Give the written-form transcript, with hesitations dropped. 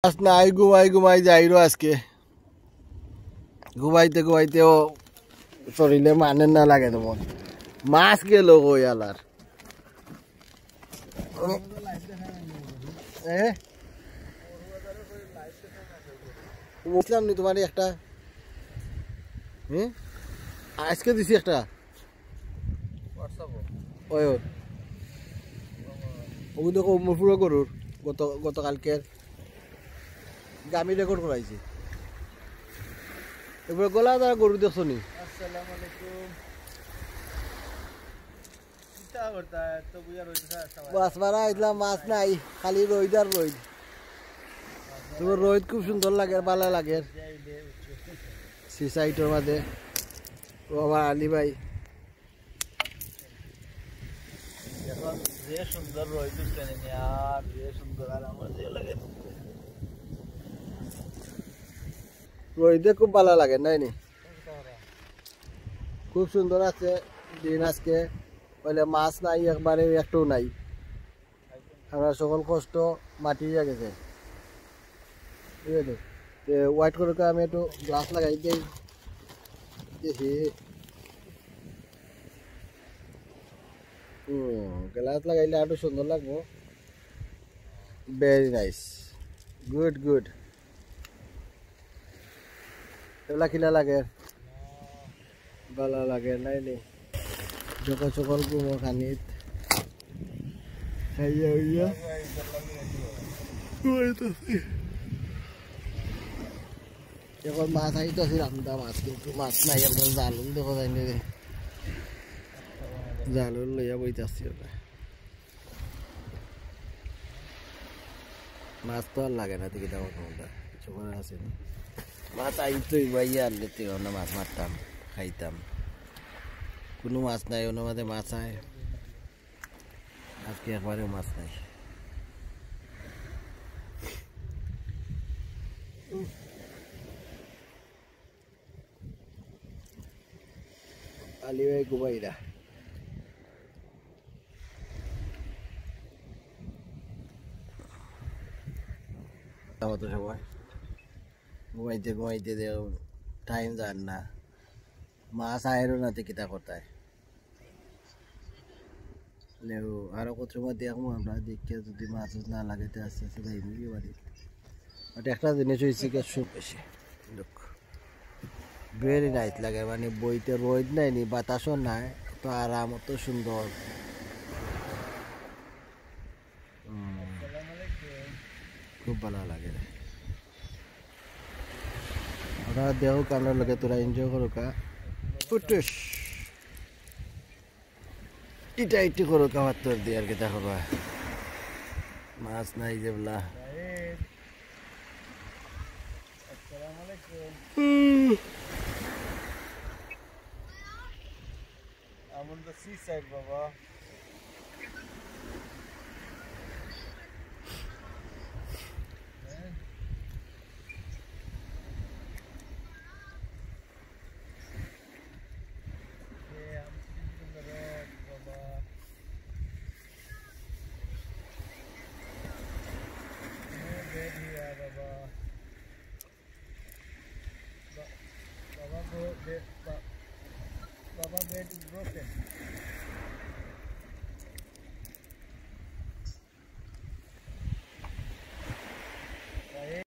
মাছ নাই ঘুমাই যাইরো আজকে ঘুমাইতে শরীরে মানে না লাগে তোমার মাছ গেল কই আলার বুঝলাম নি তোমার একটা আজকে দিছি একটা ওই ওগুলো দেখো পুরো গরুর গতকালকের আমি রেকর্ড করাইছি এবার গলা তারা গরু দেখছো নি আসসালামু আলাইকুম কিতা করতা তো বুয়া রইতা মাছ মারা আইলাম মাছ নাই খালি রইদ আর রইদ তোমার রইদ খুব সুন্দর লাগে ভালো লাগে সিসাইটের মাঝে ও আমার আলী ভাই এখন যে সুন্দর রইদ উঠছে আর যে সুন্দর আর আমার যে লাগে রইদে খুব ভালো লাগে নাইনি খুব সুন্দর আছে দিন আজকে বলে মাছ নাই একবারে একটাও নাই আমরা সকল কষ্ট মাটি গেছে ঠিক আছে হোয়াইট করে আমি একটু গ্লাস লাগাই দিই দেখি গ্লাস লাগাইলে আরো সুন্দর লাগবো ভেরি নাইস গুড এগুলা কিলা লাগে ভালো লাগে নাইনি সকাল ঘুমো খানিত খাইয়া হইয়া এখন মাছ আইতেছি রামদা মাছ কিন্তু মাছ নাই আপনার জালুল দেখো যাইনি রে জালুল লইয়া বইতেছি মাছ তো আর লাগে না দিকে দেওয়া কিছু করে আছে মাছ আইতই বাইয়া আনলে না মাছ মারতাম খাইতাম কোনো মাছ নাই ওর মধ্যে মাছ আয় আজকে একবারেও মাছ নাই আলি ভাই ঘুমাইরা তো সবাই ঘুমাইতে টাইম যান না মাছ আয়েরও না কিতা কোথায় আরো কত মধ্যে দেখবো আমরা দেখে যদি মাছ না লাগাইতে আস্তে আস্তে যাই বাড়ি ওটা একটা জিনিস হয়েছে কি সুখ বেশি লোক ভেরি নাইস লাগে মানে বইতে রোদ নাই নি বাতাসও নাই তো আরাম তো সুন্দর খুব ভালো লাগে ওরা দেহ কানের লগে তোরা এনজয় করো কা পুটুস ইটি করো খাবার তোর দিয়ে আর কি দেখো মাছ নাই যেগুলা I'm on the seaside, Baba. Baba bed is broken.